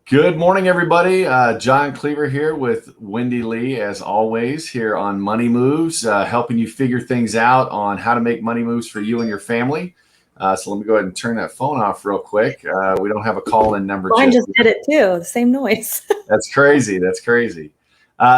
Good morning, everybody. John Cleaver here with Wendy Lee, as always, here on Money Moves, helping you figure things out on how to make money moves for you and your family. So let me go ahead and turn that phone off real quick. We don't have a call-in number Mine just just did it too. The same noise. That's crazy. That's crazy.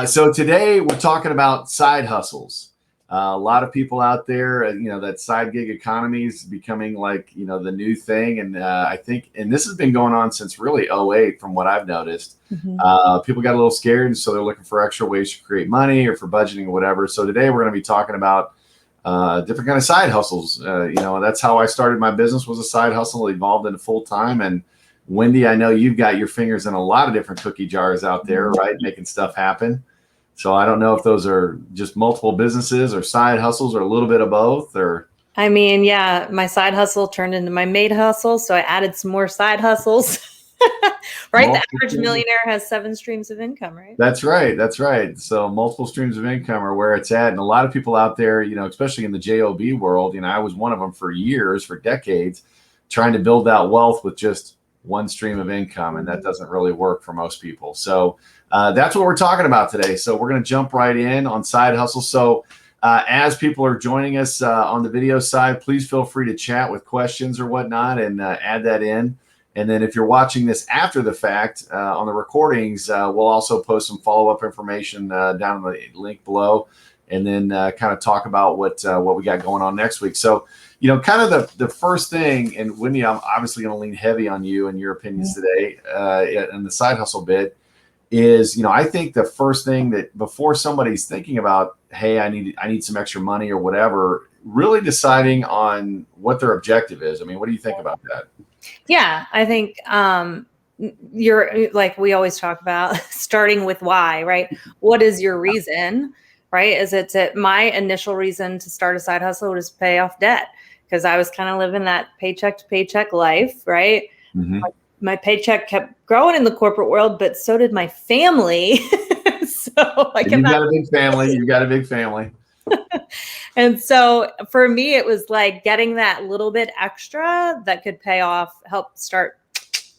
So today we're talking about side hustles. A lot of people out there, that side gig economy is becoming like, the new thing. And I think, and this has been going on since really '08 from what I've noticed. People got a little scared. And so they're looking for extra ways to create money or for budgeting or whatever. So today we're going to be talking about different kind of side hustles. That's how I started my business, was a side hustle, evolved into full time. And Wendy, I know you've got your fingers in a lot of different cookie jars out there, right? Making stuff happen. So I don't know if those are just multiple businesses or side hustles or a little bit of both, or. I mean, yeah, my side hustle turned into my maid hustle. So I added some more side hustles, right? The average millionaire has 7 streams of income, right? That's right. That's right. So multiple streams of income are where it's at. And a lot of people out there, especially in the JOB world, I was one of them for years, for decades, trying to build out wealth with just one stream of income. And that doesn't really work for most people. So that's what we're talking about today. So we're going to jump right in on side hustle. So as people are joining us on the video side, please feel free to chat with questions or whatnot and add that in. And then if you're watching this after the fact on the recordings, we'll also post some follow-up information down in the link below, and then kind of talk about what we got going on next week. So, kind of the first thing, and Wendy, I'm obviously going to lean heavy on you and your opinions today in the side hustle bit, is, I think the first thing that before somebody's thinking about, hey, I need some extra money or whatever, really deciding on what their objective is. I mean, what do you think about that? Yeah, I think you're like, we always talk about starting with why, right? What is your reason, right? My initial reason to start a side hustle was to pay off debt, because I was kind of living that paycheck to paycheck life, right? My paycheck kept growing in the corporate world, but so did my family. So you've got a big family. You've got a big family. And so for me, it was like getting that little bit extra that could pay off, help start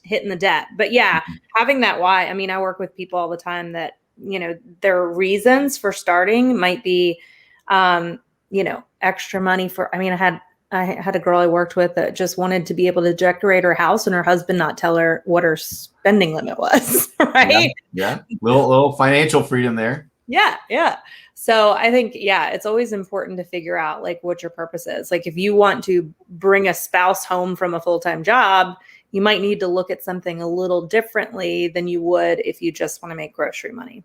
hitting the debt. But yeah, having that why. I mean, I work with people all the time that, their reasons for starting might be, extra money for, I had a girl I worked with that just wanted to be able to decorate her house and her husband not tell her what her spending limit was, right? Yeah. Little financial freedom there. Yeah. So I think, it's always important to figure out like what your purpose is. Like if you want to bring a spouse home from a full-time job, you might need to look at something a little differently than you would if you just want to make grocery money.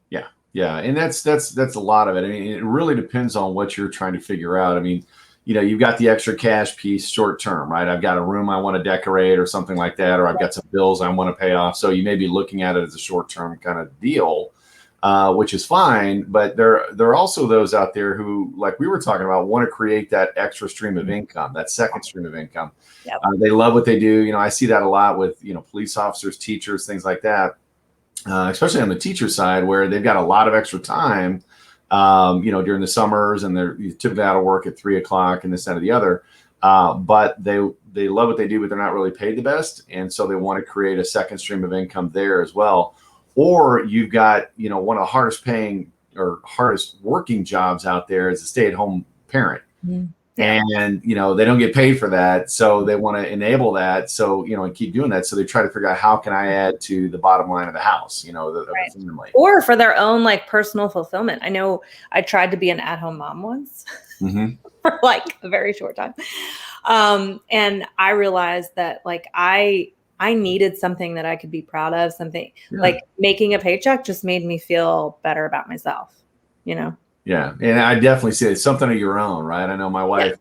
Yeah. And that's a lot of it. I mean, it really depends on what you're trying to figure out. I mean, you've got the extra cash piece short term, right? I've got a room I want to decorate or something like that, or I've got some bills I want to pay off. So you may be looking at it as a short term kind of deal. Which is fine, but there are also those out there who, like we were talking about, want to create that extra stream of income, that second stream of income. Yep. They love what they do. I see that a lot with, police officers, teachers, things like that, especially on the teacher side, where they've got a lot of extra time, during the summers, and they're typically out of work at 3 o'clock and this, that, or the other. But they love what they do, but they're not really paid the best. And so they want to create a second stream of income there as well. Or you've got, one of the hardest paying or hardest working jobs out there is a stay-at-home parent. And, they don't get paid for that. So they want to enable that. So, and keep doing that. So they try to figure out, how can I add to the bottom line of the house, the family. Or for their own like personal fulfillment. I know I tried to be an at-home mom once for like a very short time. And I realized that like I needed something that I could be proud of, something like making a paycheck just made me feel better about myself, Yeah. And I definitely see it's something of your own, right? I know my wife,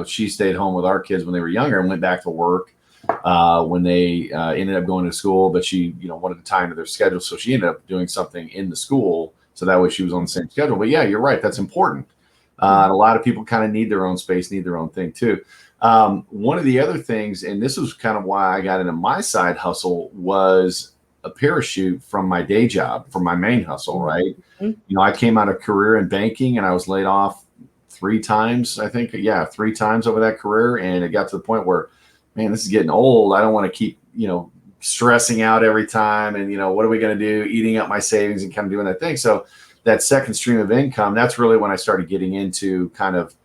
she stayed home with our kids when they were younger and went back to work when they ended up going to school, but she, wanted to tie into their schedule. So she ended up doing something in the school. So that way she was on the same schedule. But yeah, you're right. That's important. A lot of people kind of need their own space, need their own thing too. One of the other things, and this was kind of why I got into my side hustle, was a parachute from my day job, from my main hustle, right? I came out of career in banking and I was laid off 3 times, I think. 3 times over that career. And it got to the point where, man, this is getting old. I don't want to keep, stressing out every time. And, what are we going to do? Eating up my savings and kind of doing that thing. So that second stream of income, that's really when I started getting into kind of,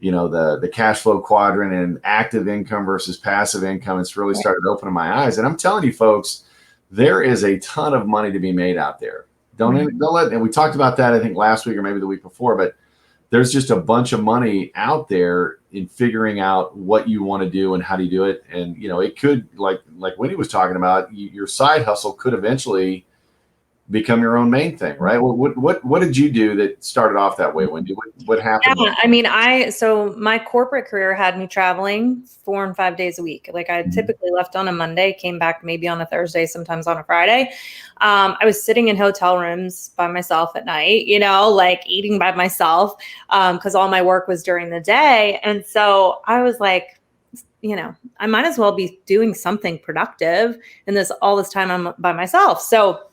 the cash flow quadrant and active income versus passive income. It's really started opening my eyes. And I'm telling you folks, there is a ton of money to be made out there. Don't let, and we talked about that, I think last week or maybe the week before, but there's just a bunch of money out there in figuring out what you want to do and how do you do it. And, it could, like Wendy was talking about, your side hustle could eventually become your own main thing, right? Well, what did you do that started off that way, Wendy? What happened? Yeah, I mean, so my corporate career had me traveling 4 and 5 days a week. Like I typically left on a Monday, came back maybe on a Thursday, sometimes on a Friday. I was sitting in hotel rooms by myself at night, like eating by myself, because all my work was during the day. And so I was like, I might as well be doing something productive in all this time I'm by myself. So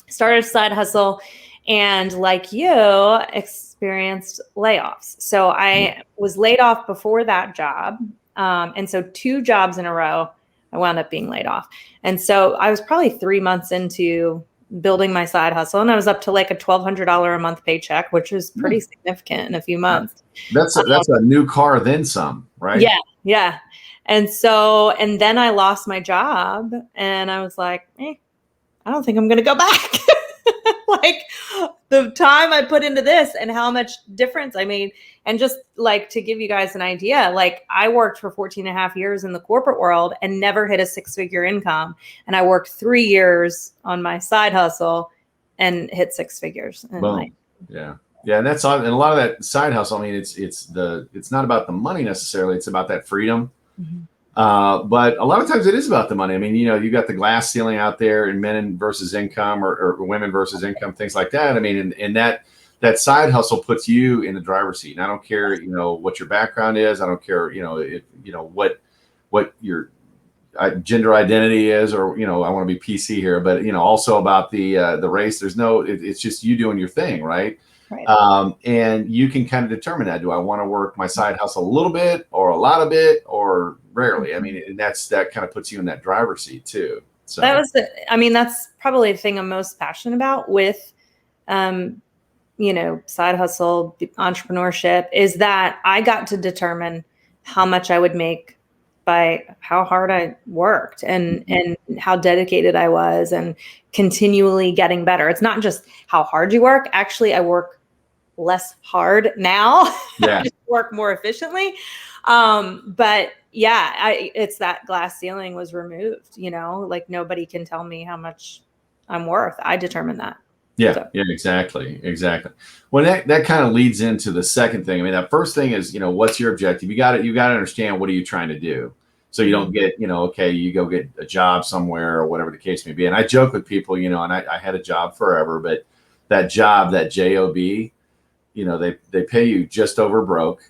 started a side hustle, and like you, experienced layoffs. So I was laid off before that job. And so 2 jobs in a row, I wound up being laid off. And so I was probably 3 months into building my side hustle, and I was up to like a $1,200 a month paycheck, which was pretty significant in a few months. That's a new car, then some, right? Yeah. Yeah. And then I lost my job, and I was like, I don't think I'm going to go back. Like the time I put into this and how much difference I made. And just like to give you guys an idea, like I worked for 14 and a half years in the corporate world and never hit a 6-figure income. And I worked 3 years on my side hustle and hit 6 figures. And yeah. And that's and a lot of that side hustle. I mean, it's not about the money necessarily. It's about that freedom. But a lot of times it is about the money. I mean, you got the glass ceiling out there and men versus income or women versus income, things like that. I mean, and that side hustle puts you in the driver's seat. And I don't care, what your background is. I don't care, what your gender identity is, or, I want to be PC here, but, also about the race. It's just you doing your thing. Right. Right. And you can kind of determine that. Do I want to work my side hustle a little bit or a lot of it or rarely? I mean, and that kind of puts you in that driver's seat too. So that's probably the thing I'm most passionate about with, side hustle, entrepreneurship, is that I got to determine how much I would make by how hard I worked and how dedicated I was and continually getting better. It's not just how hard you work. Actually, I work less hard now. Yeah. I just work more efficiently. But yeah, it's that glass ceiling was removed, like nobody can tell me how much I'm worth. I determine that. Yeah. So. Yeah, exactly. Well, that kind of leads into the second thing. I mean, that first thing is, what's your objective? You got to understand, what are you trying to do? So you don't get, okay, you go get a job somewhere or whatever the case may be. And I joke with people, and I had a job forever, but that job, that job, they pay you just over broke,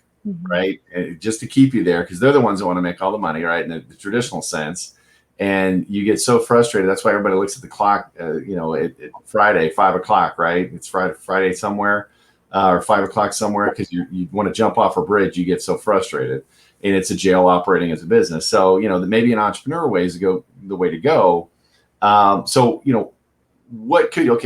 right? And just to keep you there, because they're the ones that want to make all the money, right? In the traditional sense. And you get so frustrated. That's why everybody looks at the clock, at Friday, 5 o'clock, right? It's Friday somewhere, or 5 o'clock somewhere, because you want to jump off a bridge. You get so frustrated, and it's a jail operating as a business. So, maybe an entrepreneur way is the way to go. Okay,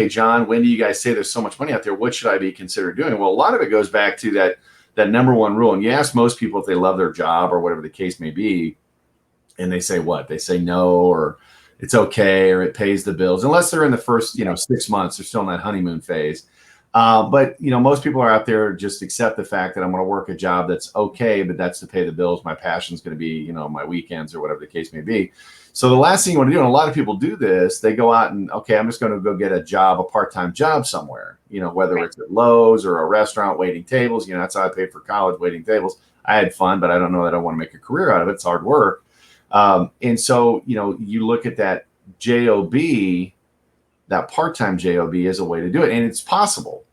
John, when do you guys say there's so much money out there? What should I be considered doing? Well, a lot of it goes back to that number one rule. And you ask most people if they love their job or whatever the case may be, and they say what? They say no, or it's okay, or it pays the bills, unless they're in the first, 6 months. They're still in that honeymoon phase. But most people are out there just accept the fact that I'm going to work a job that's okay, but that's to pay the bills. My passion is going to be, my weekends or whatever the case may be. So the last thing you want to do, and a lot of people do this, they go out and, okay, I'm just going to go get a part-time job somewhere, whether it's at Lowe's or a restaurant waiting tables. That's how I paid for college, waiting tables. I had fun, but I don't know that I want to make a career out of it. It's hard work. And so, you look at that job, that part-time job as a way to do it. And it's possible,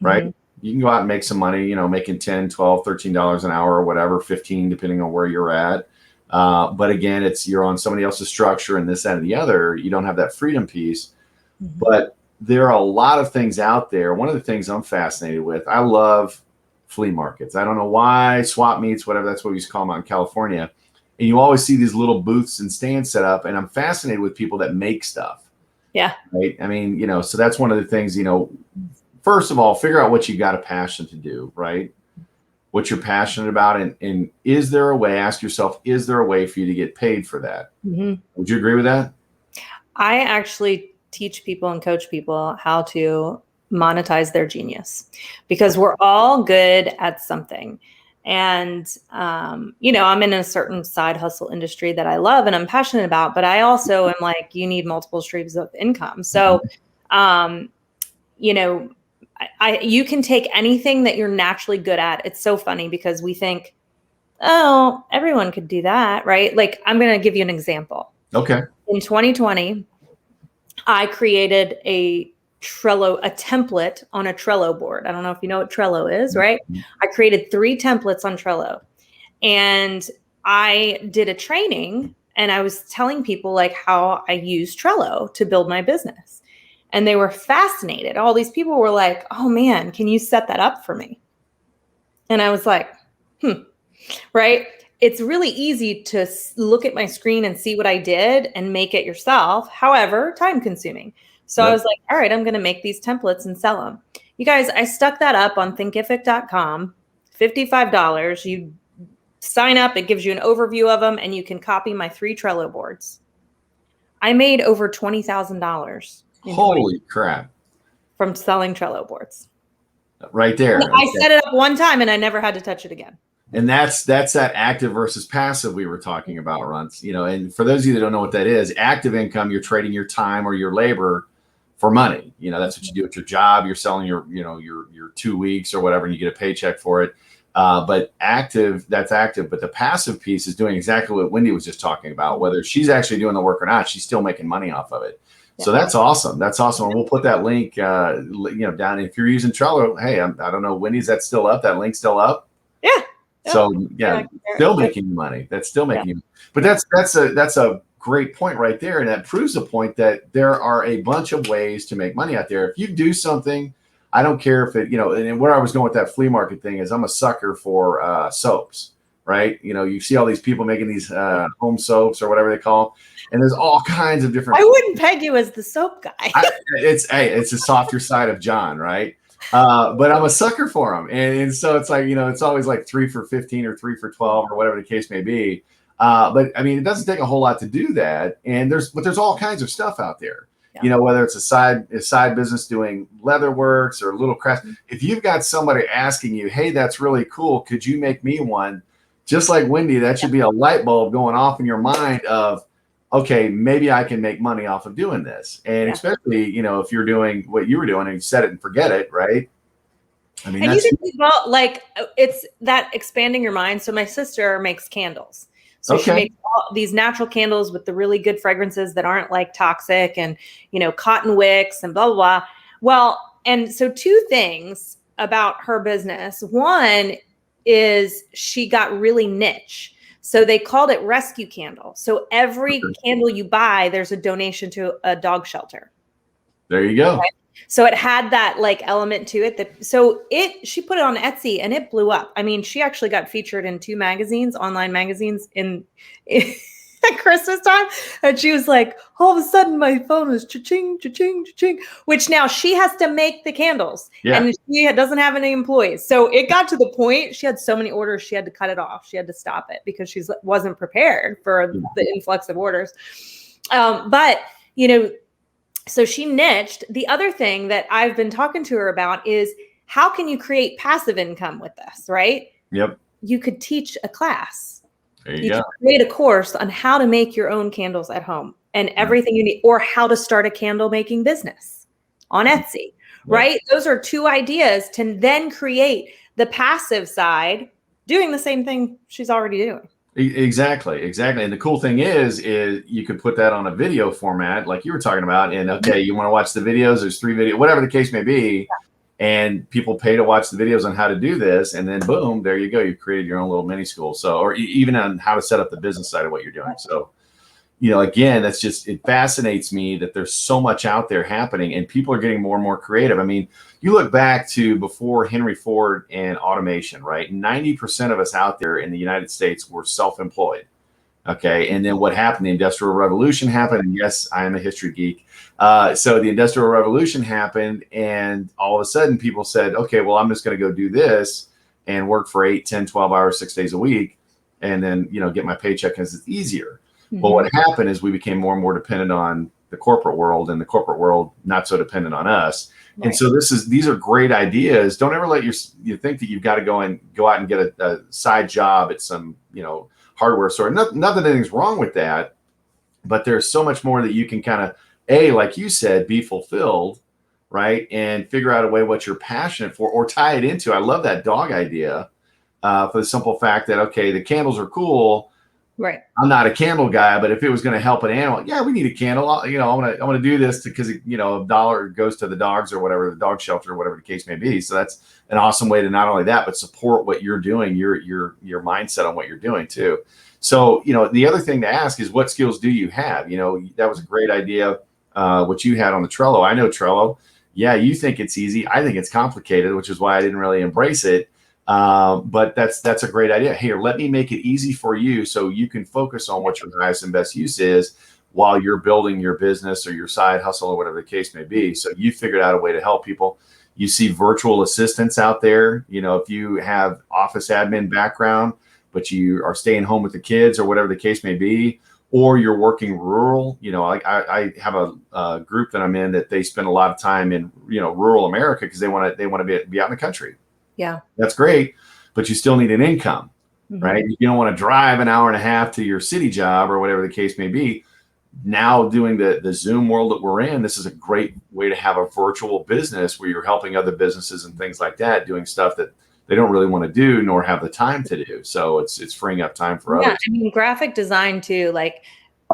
right? You can go out and make some money, making $10, $12, $13 an hour or whatever, 15, depending on where you're at. But again, you're on somebody else's structure and this, that, and the other. You don't have that freedom piece. But there are a lot of things out there. One of the things I'm fascinated with, I love flea markets. I don't know why, swap meets, whatever, that's what we used to call them out in California. and you always see these little booths and stands set up. And I'm fascinated with people that make stuff. Yeah. Right. I mean, so that's one of the things, first of all, figure out what you got a passion to do, right? What you're passionate about. And is there a way, ask yourself, is there a way for you to get paid for that? Mm-hmm. Would you agree with that? I actually teach people and coach people how to monetize their genius, because we're all good at something. And, I'm in a certain side hustle industry that I love and I'm passionate about, but I also am like, you need multiple streams of income. So, you can take anything that you're naturally good at. It's so funny because we think, oh, everyone could do that, right? Like, I'm going to give you an example. Okay. In 2020, I created a template on a Trello board. I don't know if you know what Trello is, right? I created 3 templates on Trello, and I did a training, and I was telling people like how I use Trello to build my business. And they were fascinated. All these people were like, oh man, can you set that up for me? And I was like, right? It's really easy to look at my screen and see what I did and make it yourself. However, time consuming. So I was like, all right, I'm going to make these templates and sell them. You guys, I stuck that up on thinkific.com, $55. You sign up, it gives you an overview of them, and you can copy my 3 Trello boards. I made over $20,000. Holy crap. From selling Trello boards. Right there. I set it up one time and I never had to touch it again. And that's that active versus passive we were talking about, Runts. And for those of you that don't know what that is, active income, you're trading your time or your labor for money. That's what you do at your job. You're selling your 2 weeks or whatever, and you get a paycheck for it. But active, that's active. But the passive piece is doing exactly what Wendy was just talking about. Whether she's actually doing the work or not, she's still making money off of it. Yeah. So that's awesome. That's awesome. And we'll put that link, down. If you're using Trello, hey, I don't know, Wendy, is that still up? That link's still up? Yeah. So still making you money. That's still making you. But that's a great point right there, and that proves the point that there are a bunch of ways to make money out there. If you do something, I don't care if it, and where I was going with that flea market thing is I'm a sucker for soaps, right? You see all these people making these home soaps or whatever they call them, and there's all kinds of different. I wouldn't peg you as the soap guy. It's a softer side of John, right? But I'm a sucker for them. And so it's like, it's always like 3 for 15 or 3 for 12 or whatever the case may be. But I mean, it doesn't take a whole lot to do that. And there's all kinds of stuff out there, whether it's a side business doing leather works or little crafts. If you've got somebody asking you, hey, that's really cool, could you make me one? Just like Wendy, that should be a light bulb going off in your mind of, okay, maybe I can make money off of doing this. And especially, if you're doing what you were doing and you set it and forget it, right? I mean, and like it's that expanding your mind. So my sister makes candles. So she makes all these natural candles with the really good fragrances that aren't like toxic and, cotton wicks and blah, blah, blah. Well, and so 2 things about her business. One is she got really niche. So they called it rescue candle. So every candle you buy, there's a donation to a dog shelter. There you go. Right? So it had that like element to it she put it on Etsy and it blew up. I mean, she actually got featured in 2 magazines, online magazines at Christmas time. And she was like, all of a sudden my phone was cha-ching, cha-ching, cha-ching, which now she has to make the candles and she doesn't have any employees. So it got to the point, she had so many orders, she had to cut it off. She had to stop it because she wasn't prepared for the influx of orders. But, so she niched. The other thing that I've been talking to her about is how can you create passive income with this, right? Yep. You could teach a class. There you go. Could create a course on how to make your own candles at home and everything you need, or how to start a candle making business on Etsy, right? Those are 2 ideas to then create the passive side doing the same thing she's already doing. Exactly. And the cool thing is you could put that on a video format like you were talking about. And okay, you want to watch the videos, there's 3 videos, whatever the case may be. And people pay to watch the videos on how to do this. And then boom, there you go. You've created your own little mini school. So, or even on how to set up the business side of what you're doing. So, again, it fascinates me that there's so much out there happening and people are getting more and more creative. I mean, you look back to before Henry Ford and automation, right? 90% of us out there in the United States were self-employed. Okay. And then what happened? The Industrial Revolution happened. And yes, I am a history geek. So the Industrial Revolution happened, and all of a sudden people said, okay, well, I'm just going to go do this and work for 8, 10, 12 hours, 6 days a week, and then, get my paycheck because it's easier. But what happened is we became more and more dependent on the corporate world, and the corporate world not so dependent on us. Right. And so these are great ideas. Don't ever let you think that you've got to go out and get a side job at some, hardware store. Not that anything's wrong with that, but there's so much more that you can kind of, like you said, be fulfilled, right? And figure out a way what you're passionate for, or tie it into. I love that dog idea, for the simple fact that, okay, the candles are cool. Right. I'm not a candle guy, but if it was going to help an animal, yeah, we need a candle. I'm going to do this because, a dollar goes to the dogs or whatever, the dog shelter or whatever the case may be. So that's an awesome way to not only that, but support what you're doing, your mindset on what you're doing too. So, the other thing to ask is, what skills do you have? That was a great idea, what you had on the Trello. I know Trello. Yeah, you think it's easy. I think it's complicated, which is why I didn't really embrace it. But that's a great idea. Here, let me make it easy for you so you can focus on what your highest and best use is while you're building your business or your side hustle or whatever the case may be. So you figured out a way to help people. You see virtual assistants out there. If you have office admin background, but you are staying home with the kids or whatever the case may be, or you're working rural, I have a group that I'm in that they spend a lot of time in, rural America because they want to be out in the country. Yeah. That's great, but you still need an income, right? You don't want to drive an hour and a half to your city job or whatever the case may be. Now doing the Zoom world that we're in, this is a great way to have a virtual business where you're helping other businesses and things like that, doing stuff that they don't really want to do nor have the time to do. So it's freeing up time for others. I mean, graphic design too, like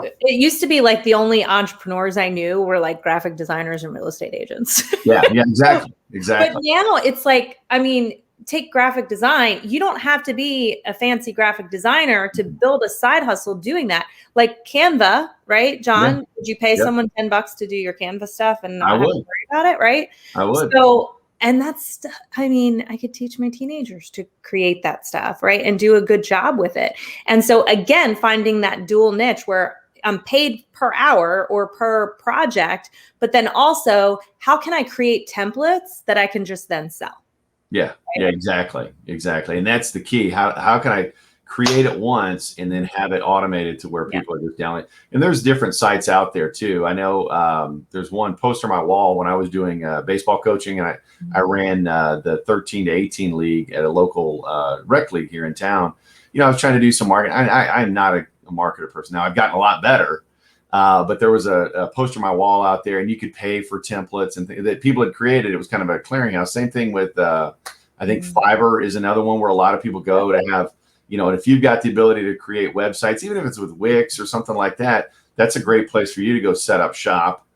it used to be like the only entrepreneurs I knew were like graphic designers and real estate agents. Yeah, exactly. But now it's like, I mean, take graphic design. You don't have to be a fancy graphic designer to build a side hustle doing that. Like Canva, right? John, would you pay someone $10 to do your Canva stuff and not have to worry about it, right? I would. So, and that's, I mean, I could teach my teenagers to create that stuff, right? And do a good job with it. And so again, finding that dual niche where I'm paid per hour or per project, but then also how can I create templates that I can just then sell? Yeah, right? Yeah, exactly. And that's the key. How can I create it once and then have it automated to where people are just downloading? And there's different sites out there too. I know there's one poster on my wall when I was doing baseball coaching, and I ran the 13 to 18 league at a local rec league here in town. I was trying to do some marketing. I'm not a marketer person. Now I've gotten a lot better, but there was a poster on my wall out there, and you could pay for templates and that people had created. It was kind of a clearinghouse. Same thing with I think Fiverr is another one where a lot of people go to have, and if you've got the ability to create websites, even if it's with Wix or something like that, that's a great place for you to go set up shop.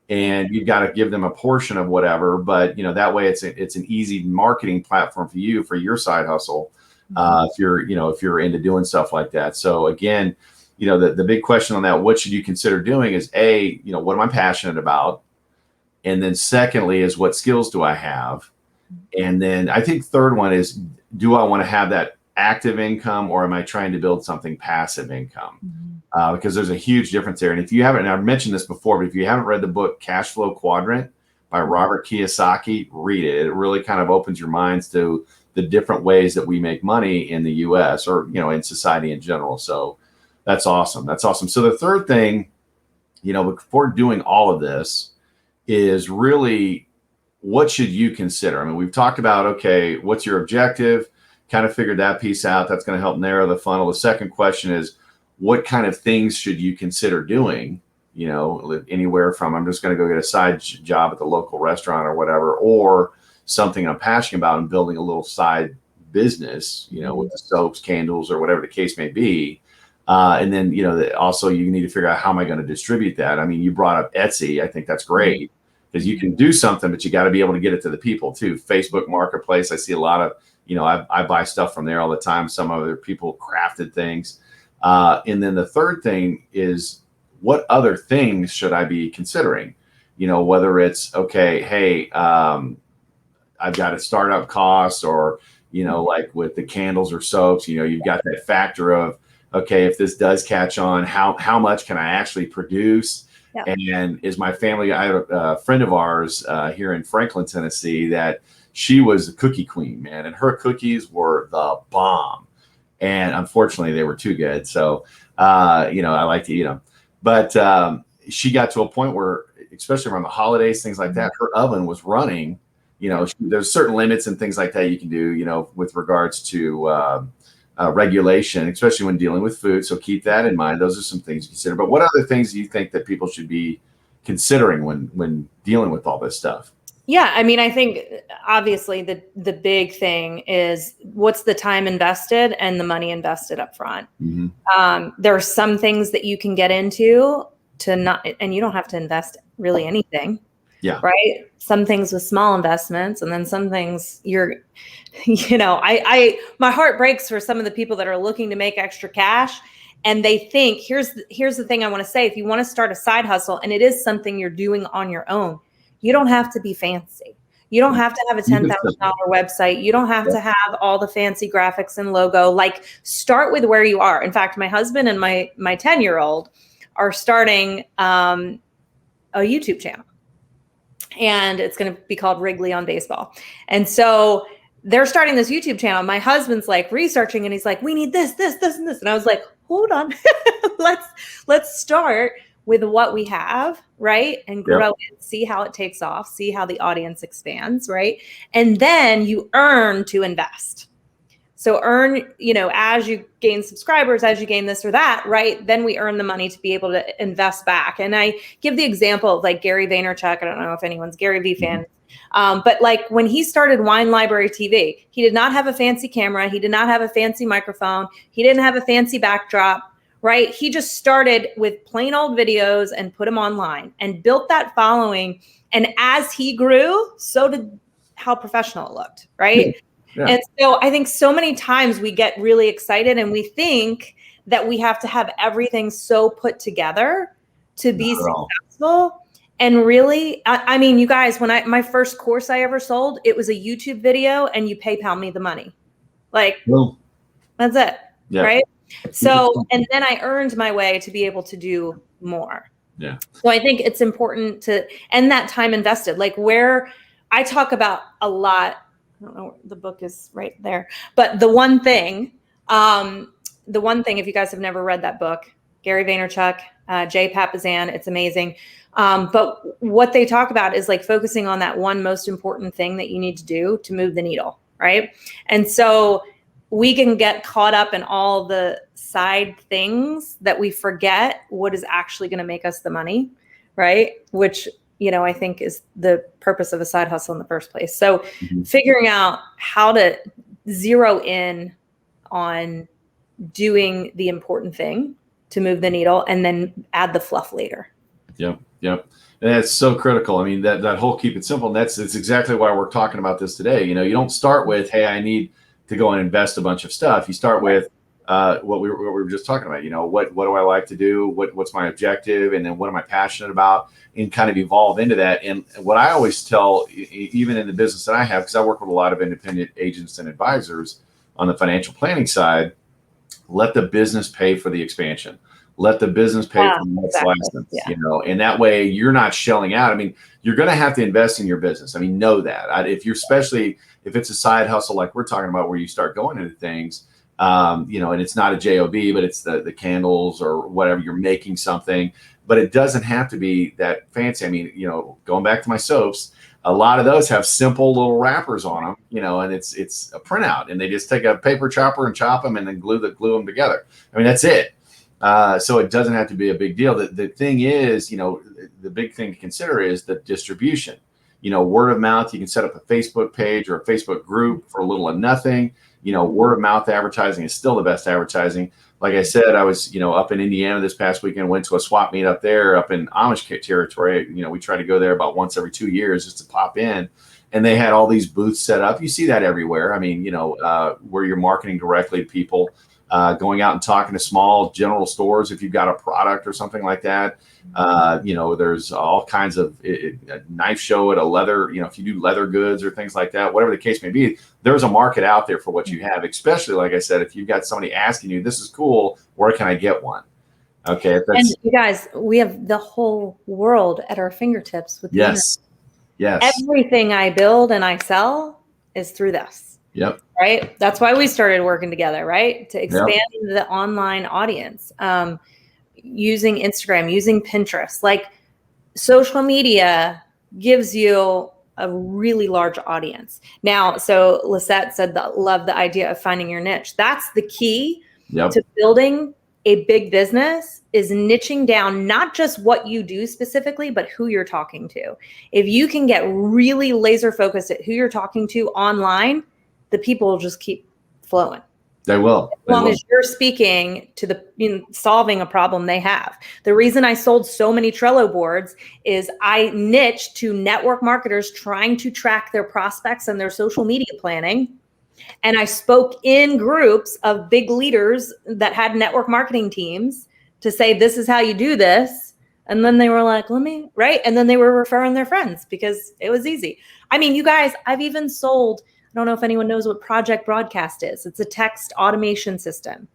And you've got to give them a portion of whatever, but that way it's an easy marketing platform for you for your side hustle. If you're into doing stuff like that. So again, the big question on that, what should you consider doing is what am I passionate about? And then secondly is, what skills do I have? And then I think third one is, do I want to have that active income, or am I trying to build something passive income? Because there's a huge difference there. And if you haven't, and I've mentioned this before, but if you haven't read the book Cash Flow Quadrant by Robert Kiyosaki, read it. It really kind of opens your minds to the different ways that we make money in the US or, in society in general. So that's awesome. So the third thing, before doing all of this is really, what should you consider? I mean, we've talked about, okay, what's your objective? Kind of figured that piece out. That's going to help narrow the funnel. The second question is, what kind of things should you consider doing? Anywhere from, I'm just going to go get a side job at the local restaurant or whatever, or something I'm passionate about and building a little side business, with the soaps, candles, or whatever the case may be. And then, also you need to figure out, how am I going to distribute that? I mean, you brought up Etsy. I think that's great because you can do something, but you got to be able to get it to the people too. Facebook Marketplace. I see a lot of, I buy stuff from there all the time. Some other people crafted things. And then the third thing is, what other things should I be considering? Whether it's, okay, hey, I've got a startup cost, or, like with the candles or soaps, you've got that factor of, okay, if this does catch on, how much can I actually produce? Yep. And is my family, I have a friend of ours here in Franklin, Tennessee, that she was a cookie queen, man, and her cookies were the bomb. And unfortunately, they were too good. So, I like to eat them. But she got to a point where, especially around the holidays, things like that, her oven was running. There's certain limits and things like that you can do, with regards to regulation, especially when dealing with food. So keep that in mind. Those are some things to consider. But what other things do you think that people should be considering when dealing with all this stuff? Yeah, I mean, I think obviously the big thing is what's the time invested and the money invested up front. Mm-hmm. There are some things that you can get into and you don't have to invest really anything. Yeah. Right. Some things with small investments, and then some things my heart breaks for some of the people that are looking to make extra cash. And they think, here's the thing I want to say. If you want to start a side hustle and it is something you're doing on your own, you don't have to be fancy. You don't have to have a $10,000 website. You don't have to have all the fancy graphics and logo. Like, start with where you are. In fact, my husband and my 10-year-old are starting a YouTube channel. And it's going to be called Wrigley on Baseball. And so they're starting this YouTube channel. My husband's like researching and he's like, we need this, and this. And I was like, hold on, let's start with what we have, right? And grow it, see how it takes off, see how the audience expands, right? And then you earn to invest. So earn, as you gain subscribers, as you gain this or that, right? Then we earn the money to be able to invest back. And I give the example of like Gary Vaynerchuk. I don't know if anyone's Gary V fan. But like when he started Wine Library TV, he did not have a fancy camera. He did not have a fancy microphone. He didn't have a fancy backdrop, right? He just started with plain old videos and put them online and built that following. And as he grew, so did how professional it looked, right? Yeah. And so I think so many times we get really excited and we think that we have to have everything so put together to be successful. And really, I mean, you guys, when my first course I ever sold, it was a YouTube video and you PayPal me the money. Like, that's it. Yeah. Right. So, and then I earned my way to be able to do more. Yeah. So I think it's important and that time invested, like where I talk about a lot. I don't know, the book is right there. But the one thing, if you guys have never read that book, Gary Vaynerchuk, Jay Papasan, it's amazing. But what they talk about is like focusing on that one most important thing that you need to do to move the needle, right? And so we can get caught up in all the side things that we forget what is actually going to make us the money, right? Which I think is the purpose of a side hustle in the first place. So figuring out how to zero in on doing the important thing to move the needle and then add the fluff later. Yep. And that's so critical. I mean, that whole keep it simple. And that's exactly why we're talking about this today. You don't start with, hey, I need to go and invest a bunch of stuff. You start with what we were just talking about. What do I like to do? What's my objective? And then what am I passionate about? And kind of evolve into that. And what I always tell, even in the business that I have, because I work with a lot of independent agents and advisors on the financial planning side, let the business pay for the expansion. Let the business pay for the next license, and that way you're not shelling out. I mean, you're going to have to invest in your business. I mean, know that. Especially if it's a side hustle like we're talking about, where you start going into things, and it's not a job, but it's the candles or whatever, you're making something, but it doesn't have to be that fancy. I mean, going back to my soaps, a lot of those have simple little wrappers on them, and it's a printout, and they just take a paper chopper and chop them and then glue them together. I mean, that's it. So it doesn't have to be a big deal. The thing is, the big thing to consider is the distribution. Word of mouth. You can set up a Facebook page or a Facebook group for a little of nothing. Word of mouth advertising is still the best advertising. Like I said, I was, up in Indiana this past weekend, went to a swap meet up there, up in Amish territory. We try to go there about once every 2 years just to pop in. And they had all these booths set up. You see that everywhere. I mean, where you're marketing directly to people. going out and talking to small general stores if you've got a product or something like that. There's all kinds of a knife show at a leather, if you do leather goods or things like that, whatever the case may be, there's a market out there for what you have, especially, like I said, if you've got somebody asking you, this is cool, where can I get one? Okay. And you guys, we have the whole world at our fingertips with the internet. Yes. Everything I build and I sell is through this. Yep. Right. That's why we started working together, right? To expand the online audience, using Instagram, using Pinterest, like social media gives you a really large audience. Now, so Lisette said that love the idea of finding your niche. That's the key to building a big business, is niching down, not just what you do specifically, but who you're talking to. If you can get really laser focused at who you're talking to online, the people will just keep flowing. They will. As long as you're speaking to solving a problem they have. The reason I sold so many Trello boards is I niched to network marketers trying to track their prospects and their social media planning. And I spoke in groups of big leaders that had network marketing teams to say, this is how you do this. And then they were like, right? And then they were referring their friends because it was easy. I mean, you guys, I've even sold, I don't know if anyone knows what Project Broadcast is. It's a text automation system.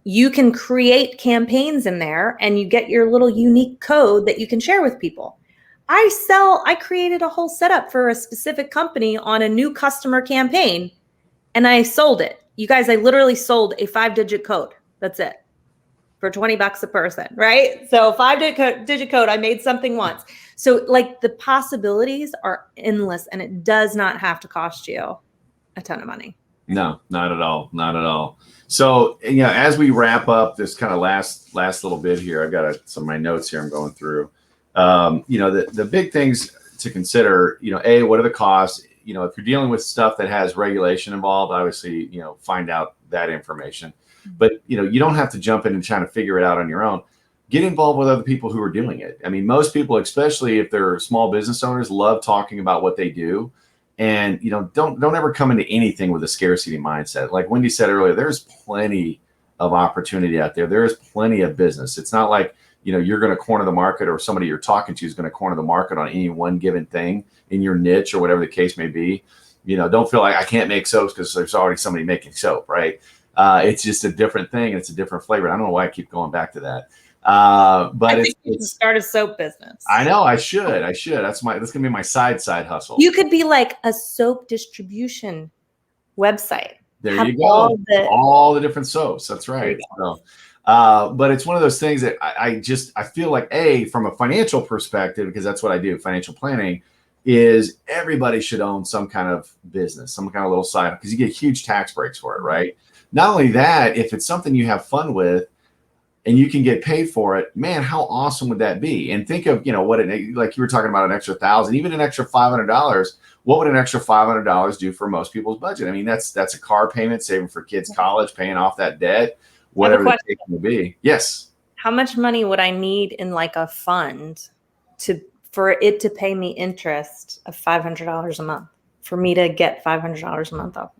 You can create campaigns in there and you get your little unique code that you can share with people. I created a whole setup for a specific company on a new customer campaign. And I sold it. You guys, I literally sold a 5-digit code. That's it. For $20 a person, right? So 5-digit code, I made something once. So like the possibilities are endless, and it does not have to cost you a ton of money. No, not at all. Not at all. So, as we wrap up this kind of last little bit here, I've got some of my notes here I'm going through. The big things to consider, what are the costs? If you're dealing with stuff that has regulation involved, obviously, find out that information. But, you don't have to jump in and try to figure it out on your own. Get involved with other people who are doing it. I mean, most people, especially if they're small business owners, love talking about what they do. And, don't ever come into anything with a scarcity mindset. Like Wendy said earlier, there's plenty of opportunity out there. There is plenty of business. It's not like, you're going to corner the market, or somebody you're talking to is going to corner the market on any one given thing in your niche or whatever the case may be. Don't feel like I can't make soaps because there's already somebody making soap, right? It's just a different thing. It's a different flavor. I don't know why I keep going back to that. But I think you should start a soap business. I know I should. That's going to be my side hustle. You could be like a soap distribution website. There you go. All the different soaps. That's right. So, but it's one of those things that I feel like, from a financial perspective, because that's what I do, financial planning, is everybody should own some kind of business, some kind of little side, because you get huge tax breaks for it, right? Not only that, if it's something you have fun with and you can get paid for it, man, how awesome would that be? And think of, like you were talking about, an extra $1,000, even an extra $500. What would an extra $500 do for most people's budget? I mean, that's a car payment, saving for kids' college, paying off that debt, whatever the case may be. Yes. How much money would I need in like a fund for it to pay me interest of $500 a month, for me to get $500 a month off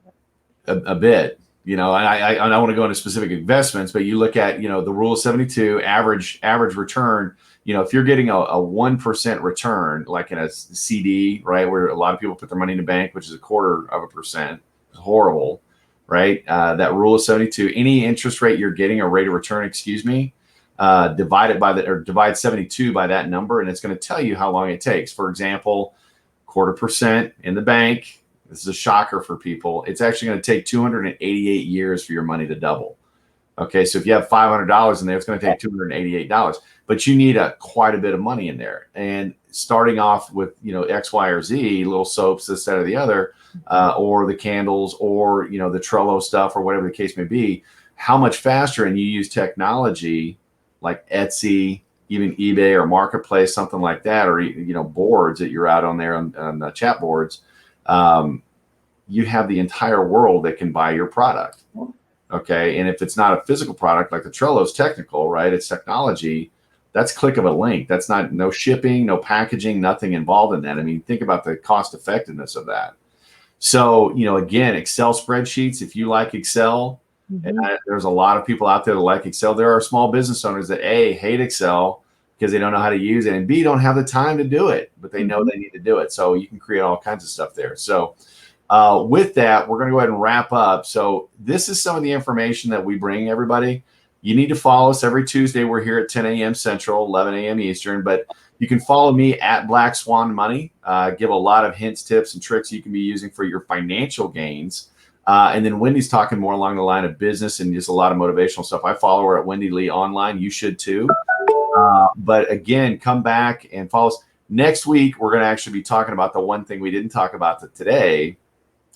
of it? A bit. I don't want to go into specific investments, but you look at, the rule of 72, average return. If you're getting a 1% return, like in a CD, right, where a lot of people put their money in the bank, which is 0.25%, it's horrible, right? That rule of 72, any interest rate you're getting, or rate of return, divide 72 by that number, and it's going to tell you how long it takes. For example, 0.25% in the bank. This is a shocker for people. It's actually going to take 288 years for your money to double. Okay, so if you have $500 in there, it's going to take $288, but you need quite a bit of money in there. And starting off with X, Y, or Z, little soaps, this, that, or the other, or the candles, or the Trello stuff, or whatever the case may be, how much faster? And you use technology like Etsy, even eBay or Marketplace, something like that, or boards that you're out on there on the chat boards. You have the entire world that can buy your product. Okay. And if it's not a physical product, like the Trello's technical, right? It's technology. That's click of a link. That's no shipping, no packaging, nothing involved in that. I mean, think about the cost effectiveness of that. So, again, Excel spreadsheets, if you like Excel, And there's a lot of people out there that like Excel. There are small business owners that A, hate Excel because they don't know how to use it, and B, don't have the time to do it, but they know they need to do it. So you can create all kinds of stuff there. So with that, we're going to go ahead and wrap up. So this is some of the information that we bring everybody. You need to follow us every Tuesday. We're here at 10 a.m. Central, 11 a.m. Eastern, but you can follow me at Black Swan Money. Give a lot of hints, tips, and tricks you can be using for your financial gains. And then Wendy's talking more along the line of business and just a lot of motivational stuff. I follow her at Wendy Lee Online. You should too. But again, come back and follow us. Next week, we're going to actually be talking about the one thing we didn't talk about today.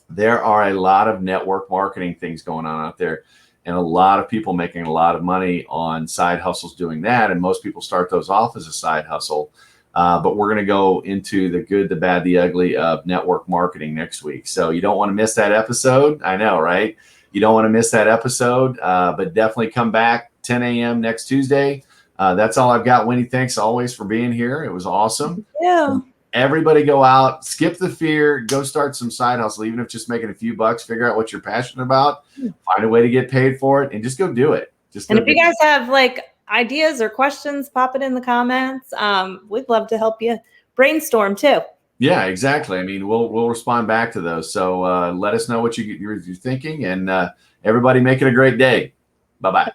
There are a lot of network marketing things going on out there, and a lot of people making a lot of money on side hustles doing that. And most people start those off as a side hustle. But we're going to go into the good, the bad, the ugly of network marketing next week. So you don't want to miss that episode. I know, right? You don't want to miss that episode, but definitely come back 10 a.m. next Tuesday. That's all I've got. Wendy, thanks always for being here. It was awesome. Yeah. Everybody go out, skip the fear, go start some side hustle, even if just making a few bucks, figure out what you're passionate about, find a way to get paid for it, and just go do it. And if you guys have like ideas or questions, pop it in the comments. We'd love to help you brainstorm too. Yeah, exactly. I mean, we'll respond back to those. So let us know what you're thinking, and everybody make it a great day. Bye-bye.